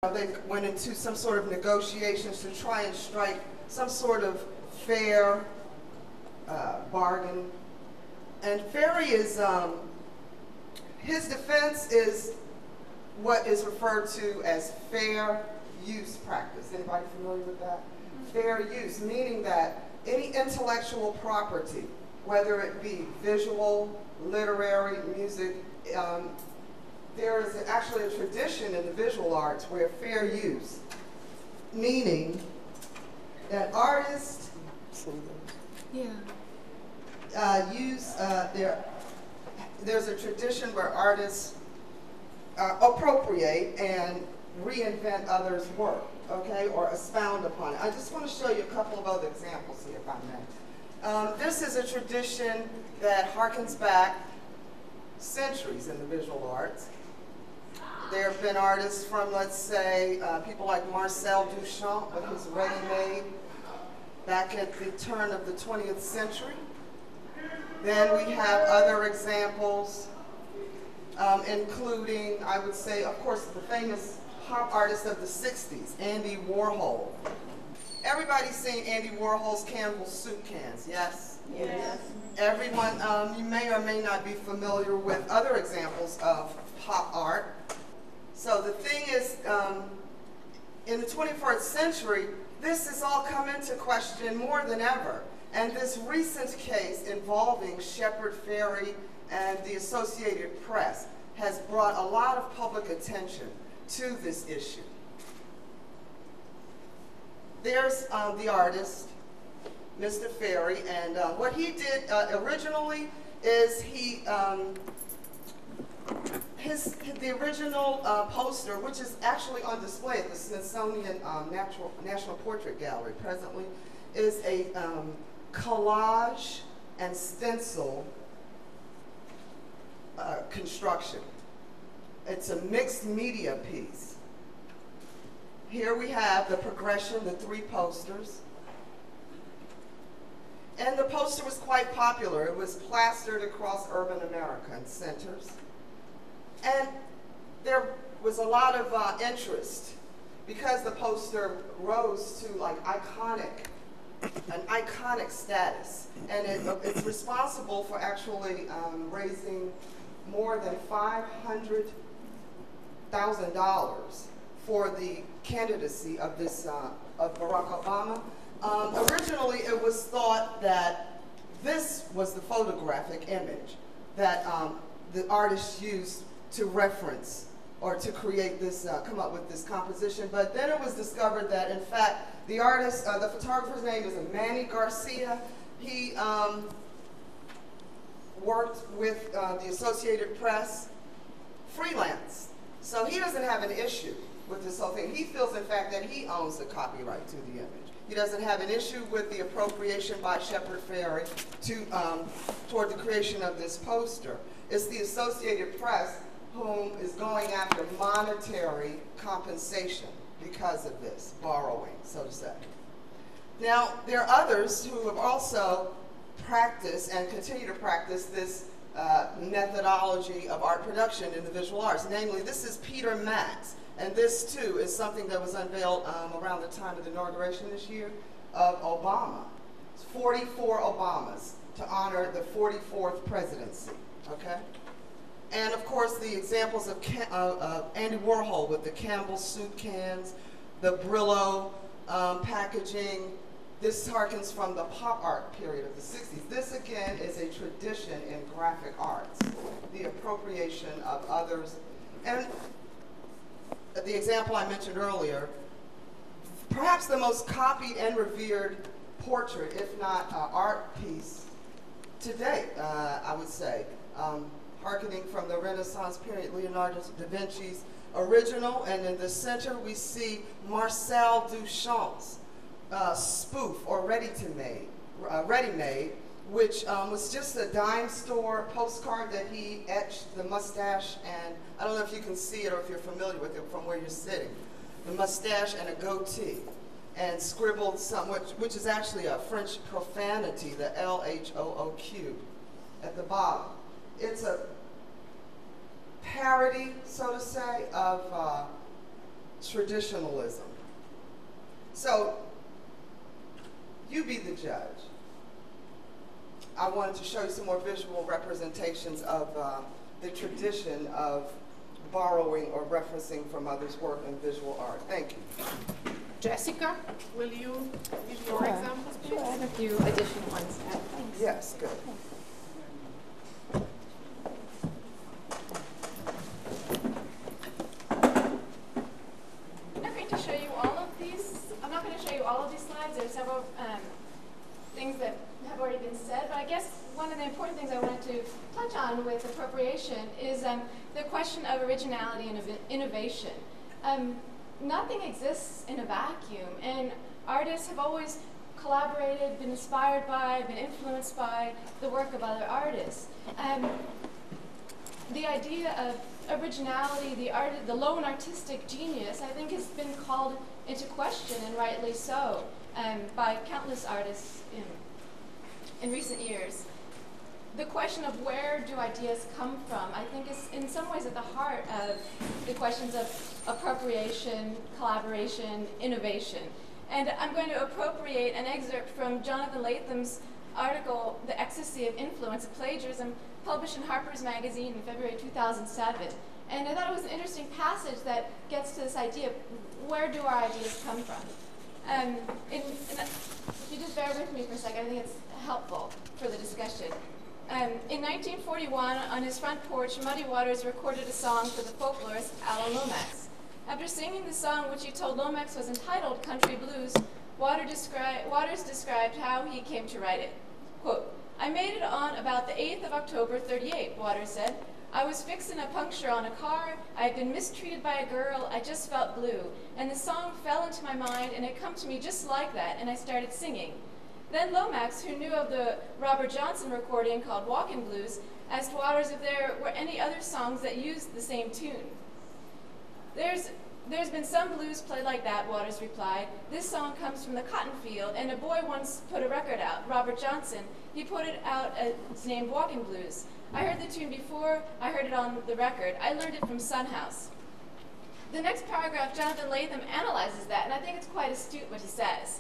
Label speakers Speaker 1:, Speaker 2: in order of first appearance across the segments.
Speaker 1: They went into some sort of negotiations to try and strike some sort of fair bargain. And Ferry is, his defense is what is referred to as fair use practice. Anybody familiar with that? Fair use, meaning that any intellectual property, whether it be visual, literary, music, there is actually a tradition in the visual arts where fair use, meaning that artists there's a tradition where artists appropriate and reinvent others' work, okay, or expound upon it. I just want to show you a couple of other examples here, if I may. This is a tradition that harkens back centuries in the visual arts. There have been artists from, let's say, people like Marcel Duchamp with his ready-made back at the turn of the 20th century. Then we have other examples, including, I would say, of course, the famous pop artist of the 60s, Andy Warhol. Everybody's seen Andy Warhol's Campbell soup cans, yes?
Speaker 2: Yes.
Speaker 1: Everyone, you may or may not be familiar with other examples of pop art. So the thing is, in the 21st century, this has all come into question more than ever. And this recent case involving Shepard Fairey and the Associated Press has brought a lot of public attention to this issue. There's the artist, Mr. Fairey, and what he did originally is he, the original poster, which is actually on display at the Smithsonian National Portrait Gallery presently, is a collage and stencil construction. It's a mixed media piece. Here we have the progression, the three posters. And the poster was quite popular. It was plastered across urban America and centers. And there was a lot of interest because the poster rose to like an iconic status. And it's responsible for actually raising more than $500,000 for the candidacy of this of Barack Obama. Originally, it was thought that this was the photographic image that the artist used to reference or to create this, come up with this composition. But then it was discovered that, in fact, the artist, the photographer's name is Manny Garcia. He worked with the Associated Press freelance. So he doesn't have an issue with this whole thing. He feels, in fact, that he owns the copyright to the image. He doesn't have an issue with the appropriation by Shepard Fairey toward the creation of this poster. It's the Associated Press whom is going after monetary compensation because of this borrowing, so to say. Now, there are others who have also practiced and continue to practice this methodology of art production in the visual arts. Namely, this is Peter Max. And this, too, is something that was unveiled around the time of the inauguration this year of Obama. It's 44 Obamas to honor the 44th presidency, okay? And, of course, the examples of Andy Warhol with the Campbell soup cans, the Brillo packaging. This harkens from the pop art period of the 60s. This, again, is a tradition in graphic arts, the appropriation of others. And the example I mentioned earlier, perhaps the most copied and revered portrait, if not art piece to date, I would say, harkening from the Renaissance period, Leonardo da Vinci's original, and in the center we see Marcel Duchamp's spoof or ready-made, which was just a dime store postcard that he etched the mustache, and I don't know if you can see it or if you're familiar with it from where you're sitting, the mustache and a goatee, and scribbled some, which is actually a French profanity, the LHOOQ at the bottom. It's a parody, so to say, of traditionalism. So, you be the judge. I wanted to show you some more visual representations of the tradition of borrowing or referencing from others' work in visual art. Thank you.
Speaker 2: Jessica, will you give your examples, please?
Speaker 3: Sure, I have a few additional ones.
Speaker 1: Yes, good.
Speaker 3: I'm not going to show you all of these. I'm not going to show you all of these slides. There are several things that have already been said, but I guess one of the important things I wanted to touch on with appropriation is the question of originality and of innovation. Nothing exists in a vacuum, and artists have always collaborated, been inspired by, been influenced by the work of other artists. The idea of originality, the lone artistic genius, I think has been called into question, and rightly so, by countless artists in recent years. The question of where do ideas come from, I think, is in some ways at the heart of the questions of appropriation, collaboration, innovation. And I'm going to appropriate an excerpt from Jonathan Latham's article, The Ecstasy of Influence of Plagiarism, published in Harper's Magazine in February 2007. And I thought it was an interesting passage that gets to this idea of where do our ideas come from. If you just bear with me for a second, I think it's helpful for the discussion. In 1941, on his front porch, Muddy Waters recorded a song for the folklorist Alan Lomax. After singing the song, which he told Lomax was entitled Country Blues, Waters described how he came to write it. Quote, "I made it on about the 8th of October, '38, Waters said. I was fixing a puncture on a car, I had been mistreated by a girl, I just felt blue, and the song fell into my mind, and it come to me just like that, and I started singing. Then Lomax, who knew of the Robert Johnson recording called Walkin' Blues, asked Waters if there were any other songs that used the same tune. There's been some blues played like that, Waters replied. This song comes from the cotton field, and a boy once put a record out, Robert Johnson. He put it out, it's named Walkin' Blues. I heard the tune before, I heard it on the record. I learned it from Son House." The next paragraph, Jonathan Latham analyzes that, and I think it's quite astute what he says.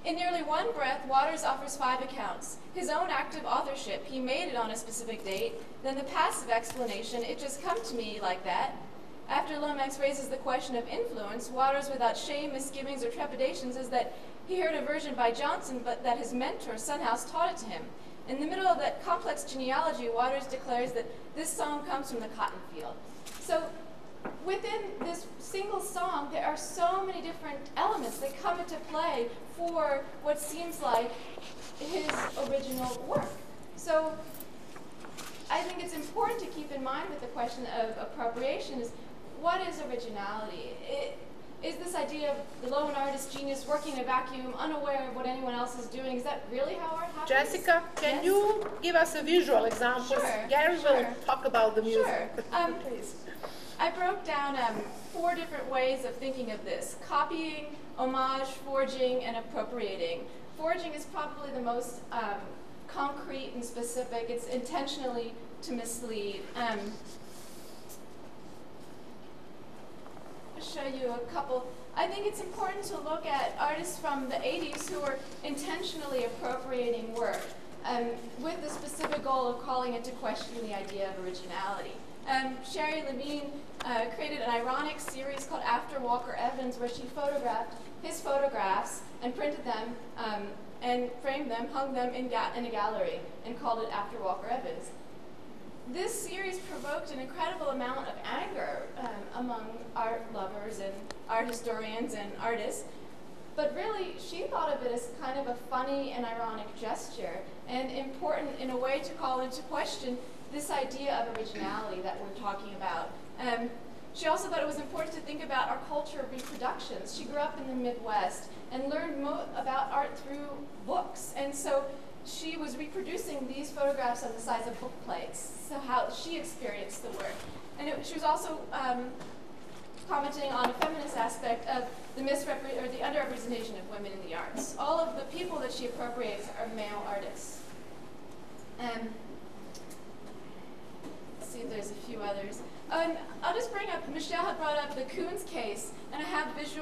Speaker 3: In nearly one breath, Waters offers 5 accounts. His own active authorship, he made it on a specific date, then the passive explanation, it just come to me like that. After Lomax raises the question of influence, Waters, without shame, misgivings, or trepidation, says that he heard a version by Johnson, but that his mentor, Son House, taught it to him. In the middle of that complex genealogy, Waters declares that this song comes from the cotton field. So within this single song, there are so many different elements that come into play for what seems like his original work. So I think it's important to keep in mind with the question of appropriation is, what is originality? Is this idea of the lone artist genius working in a vacuum, unaware of what anyone else is doing, is that really how art happens?
Speaker 2: Jessica, can you give us a visual example?
Speaker 3: Sure,
Speaker 2: Gary will talk about the music.
Speaker 3: Sure.
Speaker 2: Please.
Speaker 3: I broke down 4 different ways of thinking of this: copying, homage, forging, and appropriating. Forging is probably the most concrete and specific. It's intentionally to mislead. Show you a couple. I think it's important to look at artists from the 80s who are intentionally appropriating work with the specific goal of calling into question the idea of originality. Sherry Levine created an ironic series called After Walker Evans, where she photographed his photographs and printed them and framed them, hung them in a gallery, and called it After Walker Evans. This series provoked an incredible amount of anger among art lovers and art historians and artists, but really she thought of it as kind of a funny and ironic gesture, and important in a way to call into question this idea of originality that we're talking about. She also thought it was important to think about our culture of reproductions. She grew up in the Midwest and learned about art through books, and so she was reproducing these photographs on the size of book plates, so how she experienced the work. And she was also commenting on a feminist aspect of the underrepresentation of women in the arts. All of the people that she appropriates are male artists. Let's see if there's a few others. I'll just bring up, Michelle had brought up the Coons case, and I have visual